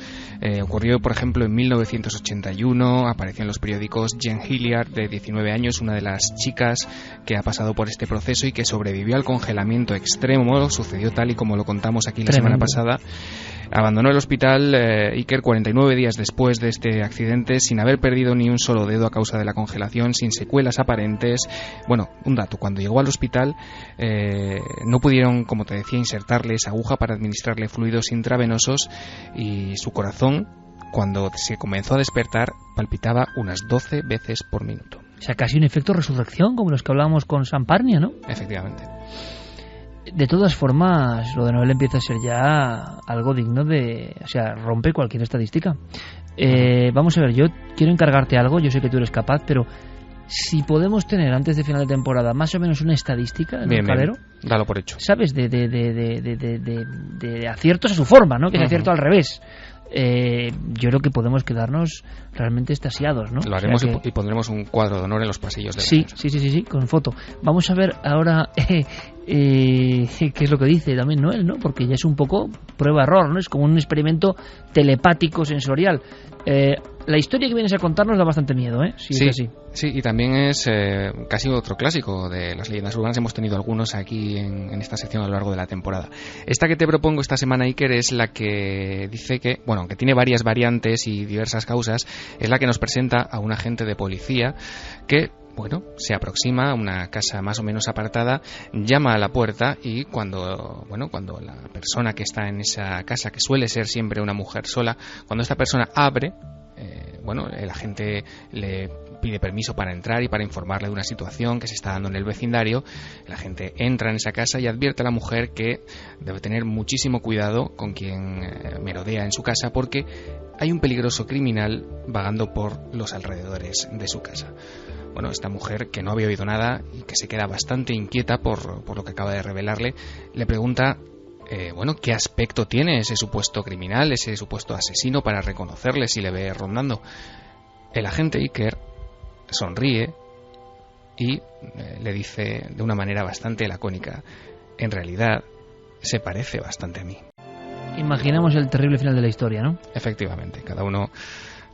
Ocurrió, por ejemplo, en 1981. Apareció en los periódicos Jen Hilliard, de 19 años, una de las chicas que ha pasado por este proceso y que sobrevivió al congelamiento extremo. Sucedió tal y como lo contamos aquí la semana pasada. Abandonó el hospital, Iker, 49 días después de este accidente, sin haber perdido ni un solo dedo a causa de la congelación, sin secuelas aparentes. Bueno, un dato, cuando llegó al hospital no pudieron, como te decía, insertarle esa aguja para administrarle fluidos intravenosos, y su corazón, cuando se comenzó a despertar, palpitaba unas 12 veces por minuto. O sea, casi un efecto resurrección, como los que hablábamos con Samparnia, ¿no? Efectivamente. De todas formas, lo de Noel empieza a ser ya algo digno de... O sea, rompe cualquier estadística. Vamos a ver, yo quiero encargarte algo, yo sé que tú eres capaz, pero si podemos tener antes de final de temporada más o menos una estadística de Noel Calero, dalo por hecho. ¿Sabes? De aciertos a su forma, ¿no? Que es acierto al revés. Yo creo que podemos quedarnos realmente extasiados, ¿no? Lo haremos, y pondremos un cuadro de honor en los pasillos de la casa. Sí, con foto. Vamos a ver ahora qué es lo que dice también Noel, ¿no? Porque ya es un poco prueba-error, ¿no? Es como un experimento telepático sensorial. La historia que vienes a contarnos da bastante miedo, ¿eh? Sí, es así. Sí, y también es casi otro clásico de las leyendas urbanas. Hemos tenido algunos aquí en esta sección a lo largo de la temporada. Esta que te propongo esta semana, Iker, es la que dice que, bueno, aunque tiene varias variantes y diversas causas, es la que nos presenta a un agente de policía que, bueno, se aproxima a una casa más o menos apartada, llama a la puerta y cuando la persona que está en esa casa, que suele ser siempre una mujer sola, cuando esta persona abre, el agente le pide permiso para entrar y para informarle de una situación que se está dando en el vecindario. El agente entra en esa casa y advierte a la mujer que debe tener muchísimo cuidado con quien merodea en su casa, porque hay un peligroso criminal vagando por los alrededores de su casa. Bueno, esta mujer, que no había oído nada y que se queda bastante inquieta por lo que acaba de revelarle, le pregunta qué aspecto tiene ese supuesto criminal, ese supuesto asesino, para reconocerle si le ve rondando. El agente Iker sonríe y le dice de una manera bastante lacónica: en realidad se parece bastante a mí. Imaginamos el terrible final de la historia, ¿no? Efectivamente, cada uno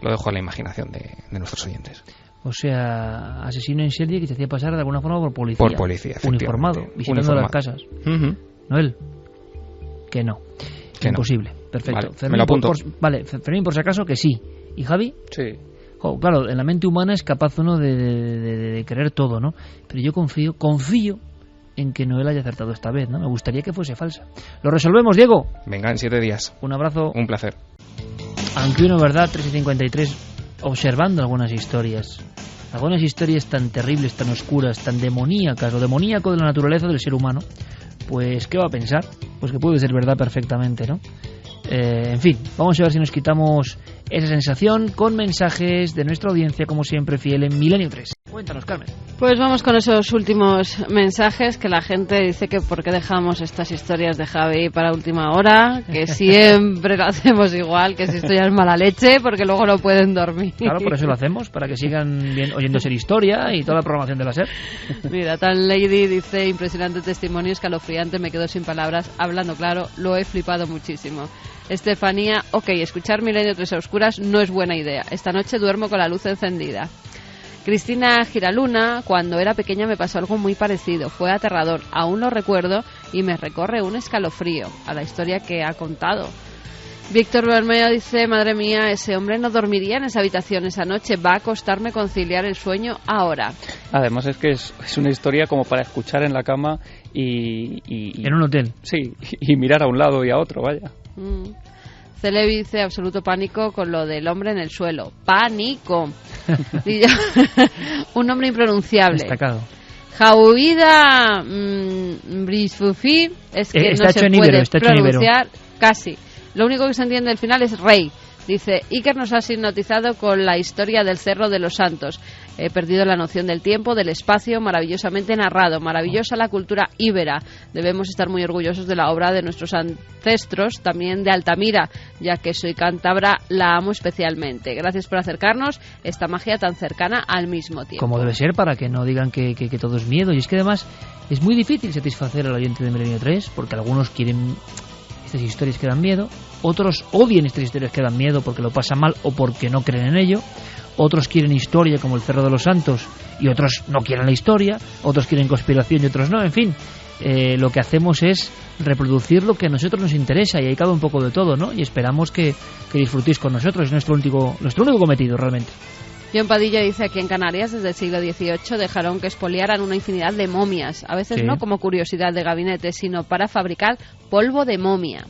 lo dejo a la imaginación de nuestros oyentes. O sea, asesino en serie que se hacía pasar de alguna forma por policía. Por policía, uniformado, visitando las casas. Uh-huh. Noel, que no. Que imposible. No. Perfecto. Vale, Fermín, me lo apunto. Fermín, por si acaso, que sí. ¿Y Javi? Sí. Claro, en la mente humana es capaz uno de creer todo, ¿no? Pero yo confío en que Noel haya acertado esta vez, ¿no? Me gustaría que fuese falsa. ¿Lo resolvemos, Diego? Venga, en 7 días. Un abrazo. Un placer. Aunque uno, ¿verdad? 3:53. observando algunas historias tan terribles, tan oscuras, tan demoníacas, o demoníaco de la naturaleza del ser humano, pues ¿qué va a pensar? Pues que puede ser verdad perfectamente, ¿no? En fin, vamos a ver si nos quitamos esa sensación con mensajes de nuestra audiencia, como siempre, fiel en Milenio 3. Cuéntanos, Carmen. Pues vamos con esos últimos mensajes, que la gente dice que por qué dejamos estas historias de Javi para última hora, que siempre lo hacemos igual, que si esto ya es mala leche, porque luego no pueden dormir. Claro, por eso lo hacemos, para que sigan oyendo Ser Historia y toda la programación de la SER. Mira, Tan Lady dice, impresionante testimonio, escalofriante, me quedo sin palabras, hablando claro, lo he flipado muchísimo. Estefanía, ok, escuchar Milenio 3 a oscuras no es buena idea, esta noche duermo con la luz encendida. Cristina Giraluna, cuando era pequeña me pasó algo muy parecido, fue aterrador, aún lo recuerdo y me recorre un escalofrío a la historia que ha contado. Víctor Bermeo dice, madre mía, ese hombre no dormiría en esa habitación esa noche, va a costarme conciliar el sueño ahora. Además es que es una historia como para escuchar en la cama y en un hotel. Sí, y mirar a un lado y a otro, vaya. Celebi dice, absoluto pánico con lo del hombre en el suelo. ¡Pánico! Un nombre impronunciable. Destacado. Jauida Brisfufi, es que no se puede pronunciar casi. Lo único que se entiende al final es rey. Dice, Iker nos ha hipnotizado con la historia del Cerro de los Santos. He perdido la noción del tiempo, del espacio, maravillosamente narrado. Maravillosa la cultura íbera. Debemos estar muy orgullosos de la obra de nuestros ancestros, también de Altamira, ya que soy cántabra, la amo especialmente. Gracias por acercarnos esta magia tan cercana al mismo tiempo. Como debe ser, para que no digan que todo es miedo. Y es que además es muy difícil satisfacer al oyente de Milenio 3, porque algunos quieren estas historias que dan miedo, otros odian estas historias que dan miedo porque lo pasan mal o porque no creen en ello, otros quieren historia como el Cerro de los Santos y otros no quieren la historia, otros quieren conspiración y otros no, en fin, lo que hacemos es reproducir lo que a nosotros nos interesa y ahí cabe un poco de todo, ¿no? Y esperamos que disfrutéis con nosotros, es nuestro único cometido realmente. John Padilla dice, aquí en Canarias desde el siglo XVIII dejaron que expoliaran una infinidad de momias, a veces no como curiosidad de gabinete, sino para fabricar polvo de momia.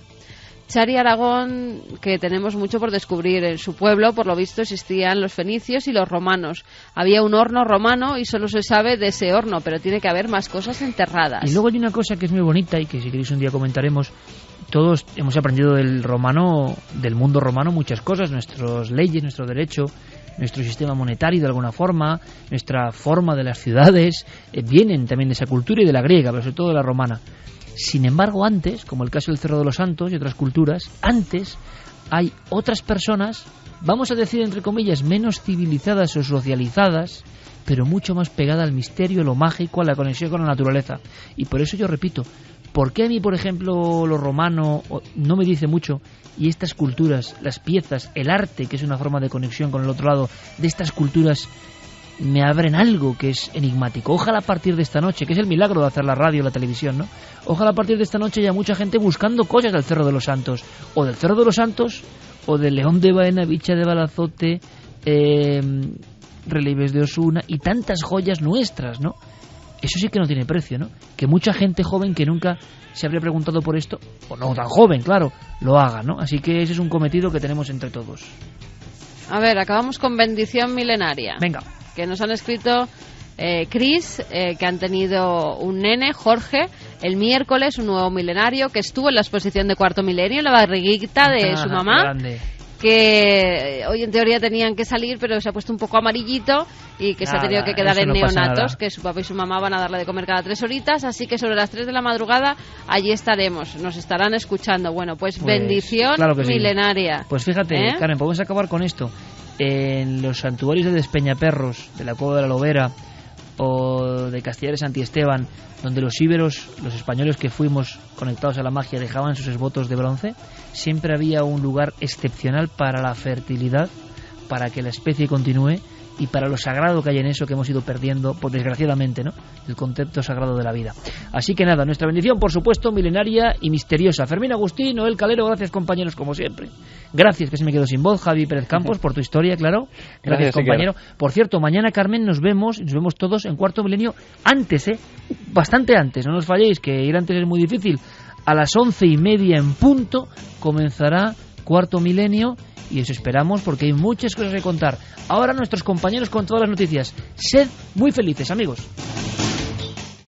Chari Aragón, que tenemos mucho por descubrir. En su pueblo, por lo visto, existían los fenicios y los romanos. Había un horno romano y solo se sabe de ese horno, pero tiene que haber más cosas enterradas. Y luego hay una cosa que es muy bonita y que si queréis un día comentaremos. Todos hemos aprendido del mundo romano, muchas cosas, nuestras leyes, nuestro derecho, nuestro sistema monetario de alguna forma, nuestra forma de las ciudades, vienen también de esa cultura y de la griega, pero sobre todo de la romana. Sin embargo, antes, como el caso del Cerro de los Santos y otras culturas, antes hay otras personas, vamos a decir entre comillas, menos civilizadas o socializadas, pero mucho más pegada al misterio, a lo mágico, a la conexión con la naturaleza. Y por eso yo repito, ¿por qué a mí, por ejemplo, lo romano no me dice mucho? Y estas culturas, las piezas, el arte, que es una forma de conexión con el otro lado, de estas culturas me abren algo que es enigmático. Ojalá a partir de esta noche, que es el milagro de hacer la radio y la televisión, ¿no? Ojalá a partir de esta noche haya mucha gente buscando cosas del Cerro de los Santos, o del Cerro de los Santos, o del León de Baena, Bicha de Balazote, relieves de Osuna y tantas joyas nuestras, ¿no? Eso sí que no tiene precio, ¿no? Que mucha gente joven que nunca se habría preguntado por esto, o no tan joven, claro, lo haga, ¿no? Así que ese es un cometido que tenemos entre todos. A ver, acabamos con bendición milenaria. Venga. Que nos han escrito Chris, que han tenido un nene, Jorge, el miércoles, un nuevo milenario, que estuvo en la exposición de Cuarto Milenio, en la barriguita de su mamá. Grande. Que hoy en teoría tenían que salir, pero se ha puesto un poco amarillito y que se ha tenido que quedar en neonatos, que su papá y su mamá van a darle de comer cada 3 horitas, así que sobre las 3 de la madrugada allí estaremos, nos estarán escuchando. Bueno, pues bendición claro milenaria. Sí. Pues fíjate, Karen, podemos acabar con esto. En los santuarios de Despeñaperros, de la Cueva de la Lobera o de Castilla de Santi Esteban, donde los íberos, los españoles que fuimos conectados a la magia, dejaban sus esvotos de bronce, siempre había un lugar excepcional para la fertilidad, para que la especie continúe y para lo sagrado que hay en eso que hemos ido perdiendo, pues desgraciadamente, ¿no? El concepto sagrado de la vida. Así que nada, nuestra bendición, por supuesto, milenaria y misteriosa. Fermín Agustín, Noel Calero, gracias compañeros como siempre. Gracias, que se me quedó sin voz, Javi Pérez Campos, por tu historia, claro. Gracias compañero. Por cierto, mañana, Carmen, nos vemos todos en Cuarto Milenio antes, bastante antes, no nos falléis, que ir antes es muy difícil. A las 11:30 en punto comenzará cuarto milenio y os esperamos porque hay muchas cosas que contar. Ahora nuestros compañeros con todas las noticias. Sed muy felices, amigos.